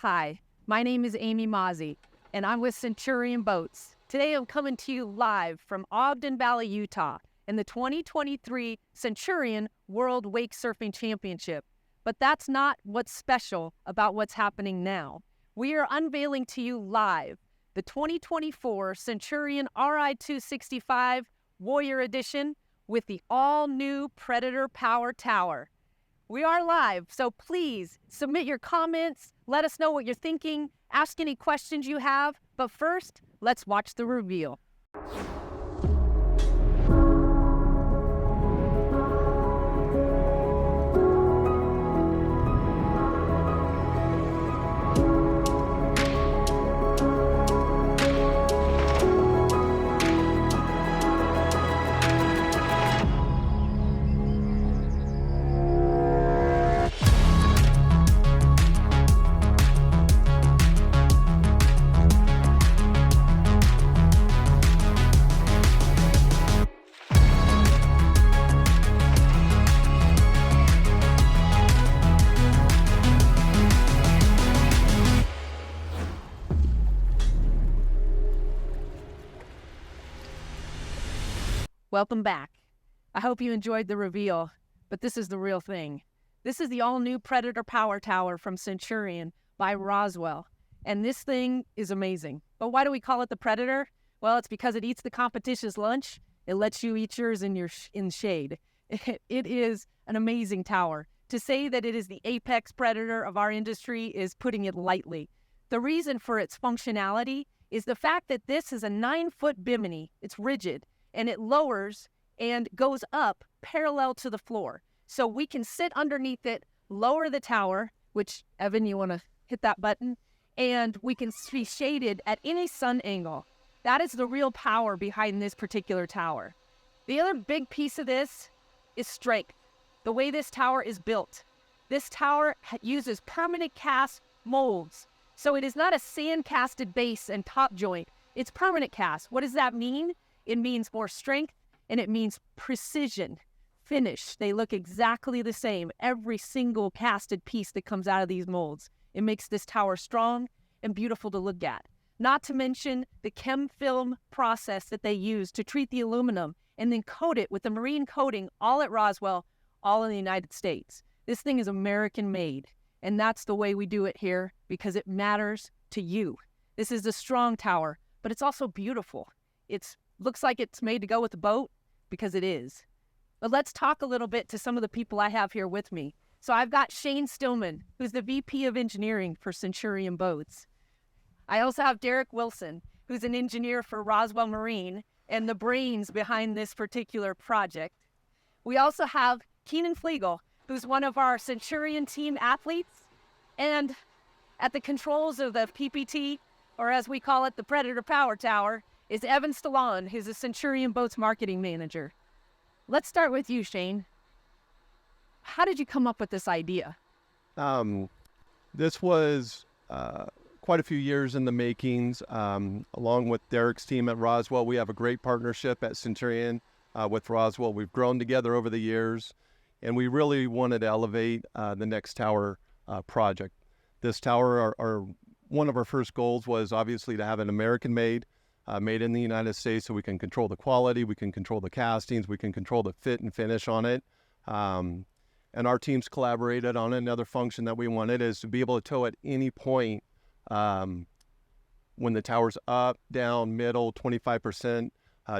Hi, my name is Amy Mozzie, and I'm with Centurion Boats. Today I'm coming to you live from Ogden Valley, Utah, in the 2023 Centurion World Wake Surfing Championship. But that's not what's special about what's happening now. We are unveiling to you live the 2024 Centurion Ri265 Warrior Edition with the all-new Predator Power Tower. We are live, so please submit your comments, let us know what you're thinking, ask any questions you have, but first, let's watch the reveal. Welcome back. I hope you enjoyed the reveal, but this is the real thing. This is the all-new Predator Power Tower from Centurion by Roswell, and this thing is amazing. But why do we call it the Predator? Well, it's because it eats the competition's lunch. It lets you eat yours in shade. It is an amazing tower. To say that it is the apex predator of our industry is putting it lightly. The reason for its functionality is the fact that this is a 9-foot bimini. It's rigid, and it lowers and goes up parallel to the floor. So we can sit underneath it, lower the tower, which, Evan, you want to hit that button, and we can be shaded at any sun angle. That is the real power behind this particular tower. The other big piece of this is strength. The way this tower is built. This tower uses permanent cast molds. So it is not a sand-casted base and top joint. It's permanent cast. What does that mean? It means more strength, and it means precision, finish. They look exactly the same, every single casted piece that comes out of these molds. It makes this tower strong and beautiful to look at. Not to mention the chem film process that they use to treat the aluminum and then coat it with the marine coating, all at Roswell, all in the United States. This thing is American made, and that's the way we do it here because it matters to you. This is a strong tower, but it's also beautiful. It looks like it's made to go with the boat because it is. But let's talk a little bit to some of the people I have here with me. So I've got Shane Stillman, who's the VP of Engineering for Centurion Boats. I also have Derek Wilson, who's an engineer for Roswell Marine and the brains behind this particular project. We also have Keenan Thoughts, who's one of our Centurion team athletes. And at the controls of the PPT, or as we call it, the Predator Power Tower, is Evan Stallone, who's a Centurion Boats marketing manager. Let's start with you, Shane. How did you come up with this idea? This was quite a few years in the makings. Along with Derek's team at Roswell, we have a great partnership at Centurion with Roswell. We've grown together over the years, and we really wanted to elevate the next tower project. This tower, one of our first goals was obviously to have an American-made, made in the United States, so we can control the quality, we can control the castings, we can control the fit and finish on it. And our teams collaborated on it. Another function that we wanted is to be able to tow at any point when the tower's up, down, middle, 25%.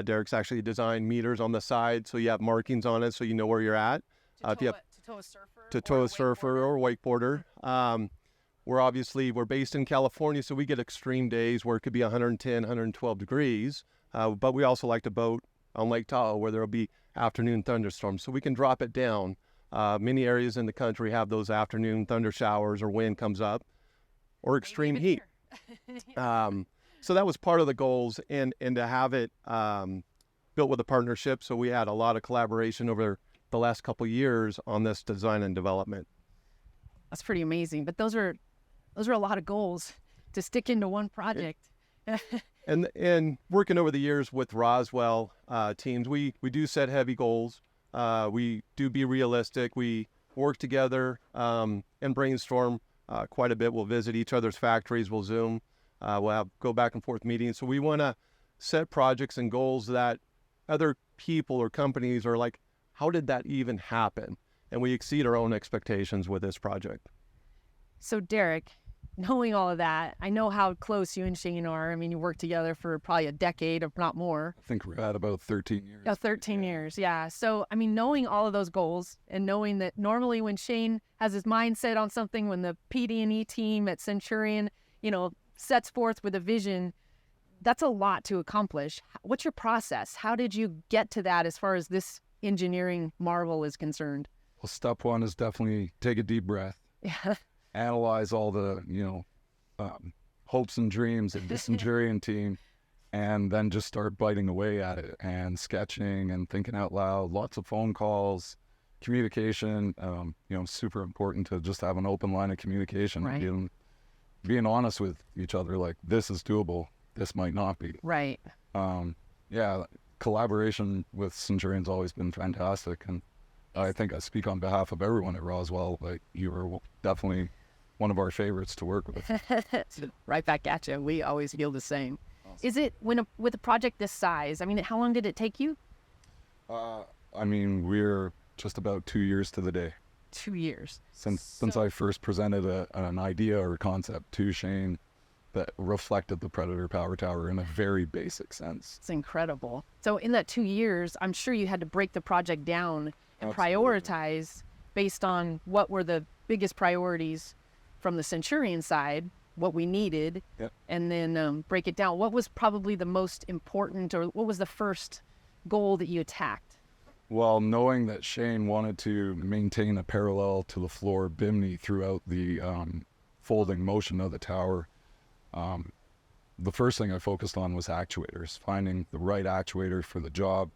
Derek's actually designed meters on the side, so you have markings on it so you know where you're at. To tow a surfer? To tow a surfer or a wakeboarder. We're based in California, so we get extreme days where it could be 110, 112 degrees. But we also like to boat on Lake Tahoe where there will be afternoon thunderstorms, so we can drop it down. Many areas in the country have those afternoon thunder showers or wind comes up or extreme heat. So that was part of the goals, and to have it built with a partnership. So we had a lot of collaboration over the last couple of years on this design and development. That's pretty amazing, but those are a lot of goals to stick into one project. And working over the years with Roswell teams, we do set heavy goals. We do be realistic. We work together and brainstorm quite a bit. We'll visit each other's factories. We'll Zoom. We'll go back and forth meetings. So we want to set projects and goals that other people or companies are like, how did that even happen? And we exceed our own expectations with this project. So Derek, knowing all of that, I know how close you and Shane are. I mean, you worked together for probably a decade, if not more. I think we're at about 13 years. Oh, 13 years, yeah. So, I mean, knowing all of those goals and knowing that normally when Shane has his mindset on something, when the PD&E team at Centurion, sets forth with a vision, that's a lot to accomplish. What's your process? How did you get to that as far as this engineering marvel is concerned? Well, step one is definitely take a deep breath. Yeah. Analyze all the, hopes and dreams of the Centurion team, and then just start biting away at it and sketching and thinking out loud. Lots of phone calls, communication. Super important to just have an open line of communication. Right. Being honest with each other, like, this is doable, this might not be. Right. Collaboration with Centurion's always been fantastic, and I think I speak on behalf of everyone at Roswell. Like, you were definitely one of our favorites to work with. Right back at you. We always feel the same. Awesome. Is it with a project this size? I mean, how long did it take you? We're just about 2 years to the day 2 years since I first presented an idea or concept to Shane that reflected the Predator Power Tower in a very basic sense. It's incredible. So in that 2 years, I'm sure you had to break the project down and Absolutely. prioritize based on what were the biggest priorities from the Centurion side, what we needed, Yep. and then break it down. What was probably the most important, or what was the first goal that you attacked? Well, knowing that Shane wanted to maintain a parallel to the floor bimini throughout the folding motion of the tower, the first thing I focused on was actuators, finding the right actuator for the job,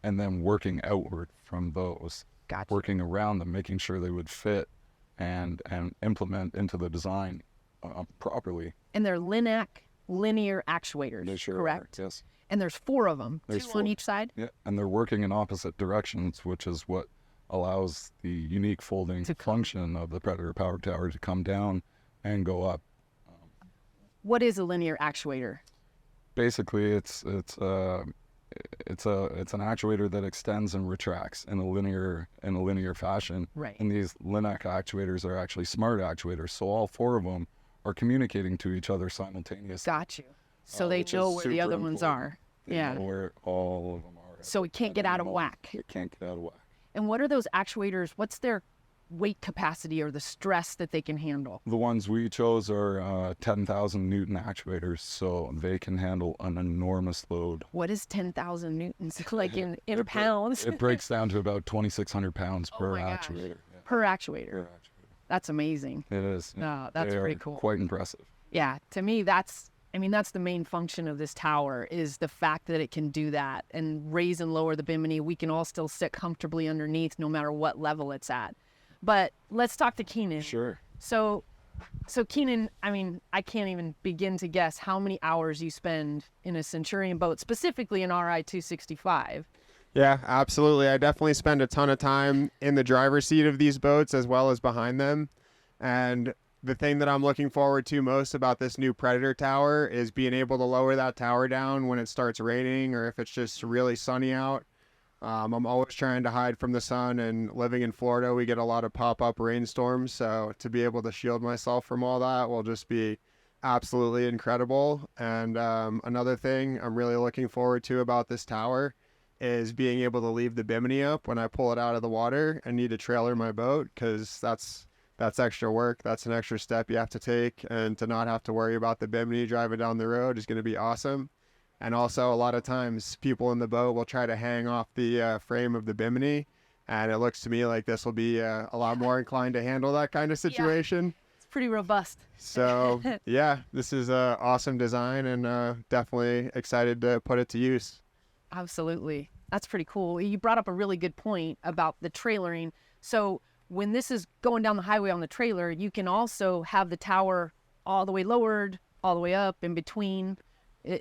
and then working outward from those. Gotcha. Working around them, making sure they would fit and implement into the design properly. And they're linear actuators, They sure correct? are, yes. And there's 4 of them, There's 2 4. on each side? Yeah, and they're working in opposite directions, which is what allows the unique folding function of the Predator Power Tower to come down and go up. What is a linear actuator? Basically, it's an actuator that extends and retracts in a linear fashion. Right. And these Linac actuators are actually smart actuators, so all 4 of them are communicating to each other simultaneously. Got you. So they which know is where the super other ones important. are. They Yeah. know where all of them are. So it can't get out of whack. It can't get out of whack. And what are those actuators? What's their weight capacity or the stress that they can handle? The ones we chose are 10,000 Newton actuators, so they can handle an enormous load. What is 10,000 newtons like in pounds? It breaks down to about 2,600 pounds Oh per my gosh. actuator. Yeah, Per actuator. per actuator. That's amazing. It is. Yeah. No, that's They pretty are cool. Quite impressive. Yeah, to me, that's the main function of this tower, is the fact that it can do that and raise and lower the bimini. We can all still sit comfortably underneath no matter what level it's at. But let's talk to Keenan. Sure. So Keenan, I can't even begin to guess how many hours you spend in a Centurion boat, specifically an Ri265. Yeah, absolutely. I definitely spend a ton of time in the driver's seat of these boats as well as behind them. And the thing that I'm looking forward to most about this new Predator Tower is being able to lower that tower down when it starts raining or if it's just really sunny out. I'm always trying to hide from the sun, and living in Florida, we get a lot of pop-up rainstorms. So to be able to shield myself from all that will just be absolutely incredible. And another thing I'm really looking forward to about this tower is being able to leave the bimini up when I pull it out of the water and need to trailer my boat, because that's extra work. That's an extra step you have to take, and to not have to worry about the bimini driving down the road is going to be awesome. And also, a lot of times people in the boat will try to hang off the frame of the bimini, and it looks to me like this will be a lot more inclined to handle that kind of situation. It's pretty robust. So yeah, this is an awesome design, and definitely excited to put it to use. Absolutely. That's pretty cool. You brought up a really good point about the trailering. So when this is going down the highway on the trailer, you can also have the tower all the way lowered, all the way up, in between,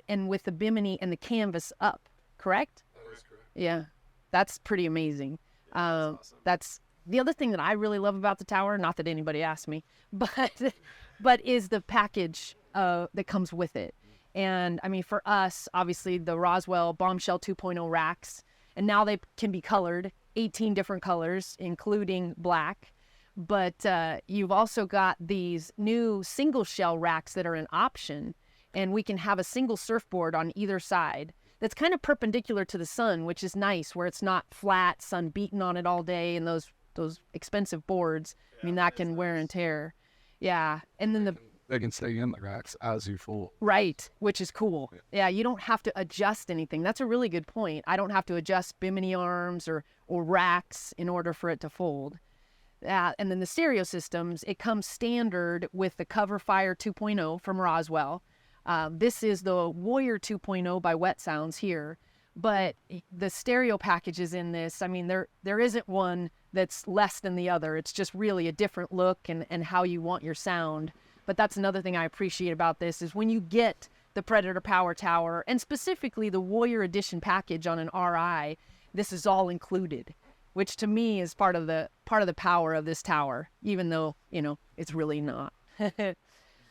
and with the bimini and the canvas up, correct? That is correct. Yeah, that's pretty amazing. Yeah, that's awesome. That's The other thing that I really love about the tower, not that anybody asked me, but is the package that comes with it. And I mean, for us, obviously the Roswell Bombshell 2.0 racks, and now they can be colored, 18 different colors, including black. But you've also got these new single shell racks that are an option, and we can have a single surfboard on either side that's kind of perpendicular to the sun, which is nice, where it's not flat, sun beating on it all day, and those expensive boards. I mean, that can wear and tear. Yeah, and then they can stay in the racks as you fold. Right, which is cool. Yeah, you don't have to adjust anything. That's a really good point. I don't have to adjust bimini arms or racks in order for it to fold. And then the stereo systems, it comes standard with the Cover Fire 2.0 from Roswell. This is the Warrior 2.0 by Wet Sounds here. But the stereo packages in this, I mean, there isn't one that's less than the other. It's just really a different look and how you want your sound. But that's another thing I appreciate about this is when you get the Predator Power Tower, and specifically the Warrior Edition package on an RI, this is all included, which to me is part of the power of this tower, even though, you know, it's really not.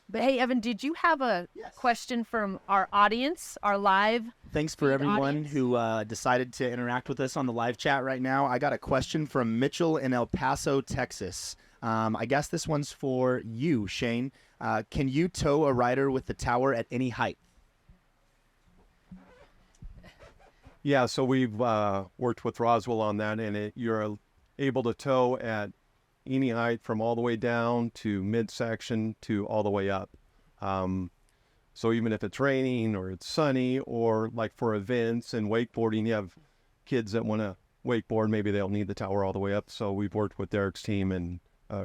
But hey, Evan, did you have a question from our audience, our live? Thanks for everyone audience who decided to interact with us on the live chat right now. I got a question from Mitchell in El Paso, Texas. I guess this one's for you, Shane. Can you tow a rider with the tower at any height? Yeah, so we've worked with Roswell on that, and you're able to tow at any height from all the way down to midsection to all the way up. So even if it's raining or it's sunny, or like for events and wakeboarding, you have kids that want to wakeboard, maybe they'll need the tower all the way up. So we've worked with Derek's team and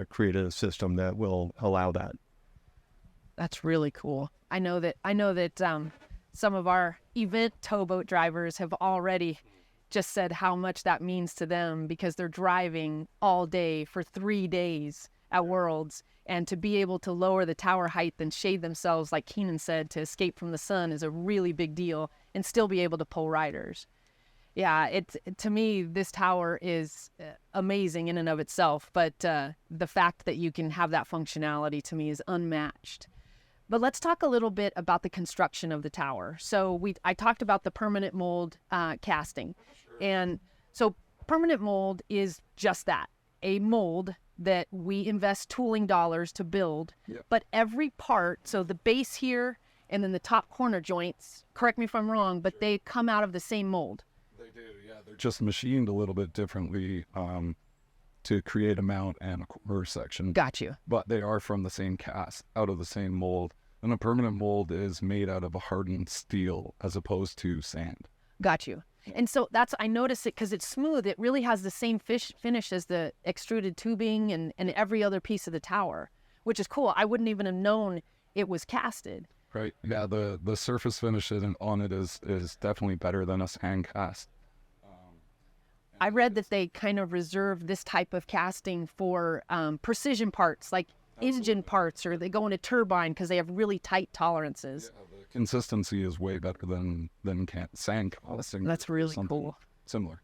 created a system that will allow that. That's really cool. I know that some of our event towboat drivers have already just said how much that means to them, because they're driving all day for 3 days at Worlds, and to be able to lower the tower height and shade themselves, like Keenan said, to escape from the sun is a really big deal, and still be able to pull riders. Yeah, to me, this tower is amazing in and of itself, but the fact that you can have that functionality to me is unmatched. But let's talk a little bit about the construction of the tower. So I talked about the permanent mold casting. And so permanent mold is just that, a mold that we invest tooling dollars to build. Yep. But every part, so the base here and then the top corner joints, correct me if I'm wrong, but they come out of the same mold. They do, yeah. They're just machined a little bit differently to create a mount and a corner section. Got you. But they are from the same cast, out of the same mold. And a permanent mold is made out of a hardened steel as opposed to sand. Got you. And so I noticed it because it's smooth. It really has the same finish as the extruded tubing and every other piece of the tower, which is cool. I wouldn't even have known it was casted. Right. Yeah, the surface finish on it is definitely better than a sand cast. I read that they kind of reserve this type of casting for precision parts, like engine parts, or they go in a turbine because they have really tight tolerances. Yeah, the consistency is way better than sand casting. That's really cool. Similar.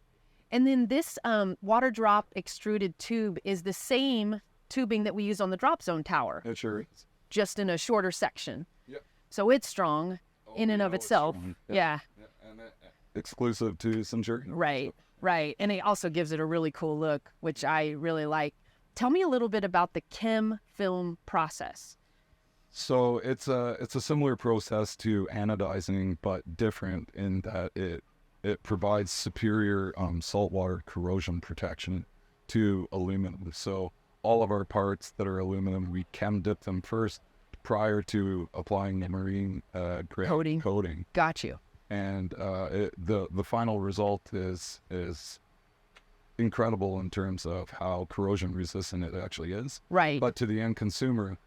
And then this water drop extruded tube is the same tubing that we use on the drop zone tower. It sure is. Just in a shorter section. Yep. So it's strong in and of itself. Yeah. And exclusive to Centurion. Right. Right. And it also gives it a really cool look, which I really like. Tell me a little bit about the chem film process. So it's a similar process to anodizing, but different in that it provides superior saltwater corrosion protection to aluminum. So all of our parts that are aluminum, we chem dip them first prior to applying the marine grade coating. Got you. And the final result is incredible in terms of how corrosion resistant it actually is. Right. But to the end consumer,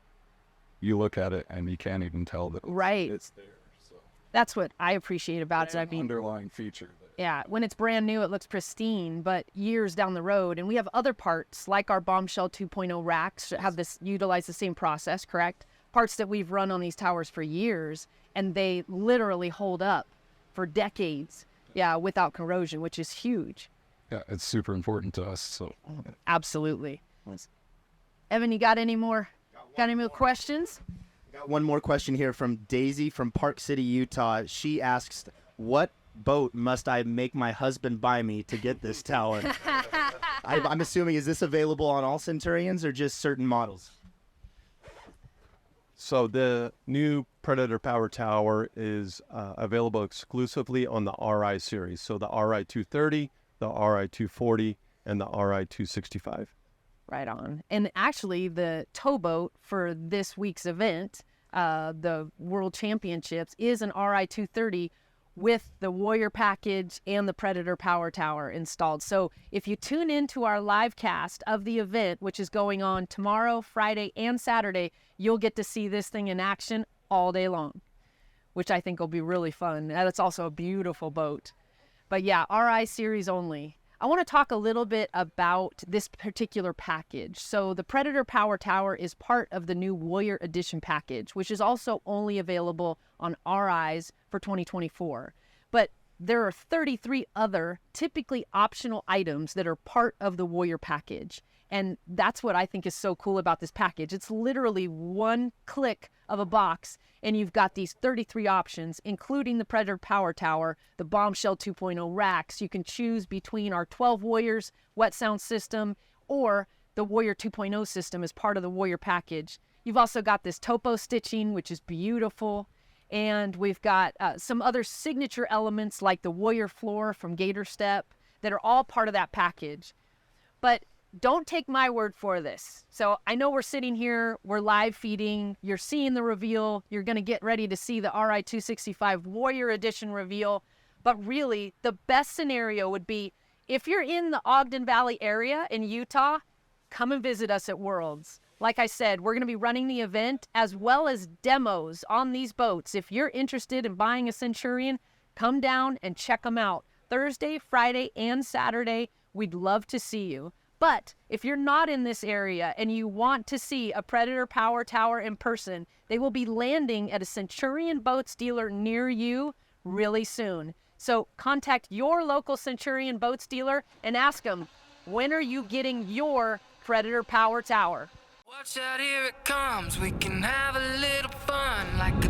you look at it and you can't even tell that it's there. So that's what I appreciate about it. I mean, underlying feature. Yeah, when it's brand new, it looks pristine, but years down the road, and we have other parts like our Bombshell 2.0 racks that have utilize the same process, correct? Parts that we've run on these towers for years, and they literally hold up for decades, without corrosion, which is huge. Yeah, it's super important to us. So Absolutely. Evan, you got any more questions? Got one more question here from Daisy from Park City, Utah. She asks, what boat must I make my husband buy me to get this tower? I'm assuming, is this available on all Centurions or just certain models? So the new Predator Power Tower is available exclusively on the Ri series. So the Ri230, the Ri240, and the Ri265. Right on. And actually, the towboat for this week's event, the World Championships, is an Ri230 with the Warrior package and the Predator Power Tower installed. So if you tune into our live cast of the event, which is going on tomorrow, Friday, and Saturday, you'll get to see this thing in action all day long, which I think will be really fun. And it's also a beautiful boat. But yeah, Ri series only. I want to talk a little bit about this particular package. So the Predator Power Tower is part of the new Warrior Edition package, which is also only available on RIs for 2024. But there are 33 other typically optional items that are part of the Warrior package. And that's what I think is so cool about this package. It's literally one click of a box, and you've got these 33 options, including the Predator Power Tower, the Bombshell 2.0 racks. You can choose between our 12 Warriors wet sound system or the Warrior 2.0 system as part of the Warrior package. You've also got this topo stitching, which is beautiful. And we've got some other signature elements like the Warrior floor from Gator Step that are all part of that package. But don't take my word for this. So I know we're sitting here, we're live feeding, you're seeing the reveal, you're going to get ready to see the Ri265 Warrior Edition reveal. But really, the best scenario would be if you're in the Ogden Valley area in Utah, come and visit us at Worlds. Like I said, we're going to be running the event as well as demos on these boats. If you're interested in buying a Centurion, come down and check them out. Thursday, Friday, and Saturday, we'd love to see you. But if you're not in this area and you want to see a Predator Power Tower in person, they will be landing at a Centurion boats dealer near you really soon. So contact your local Centurion boats dealer and ask them, when are you getting your Predator Power Tower? Watch out, here it comes. We can have a little fun like a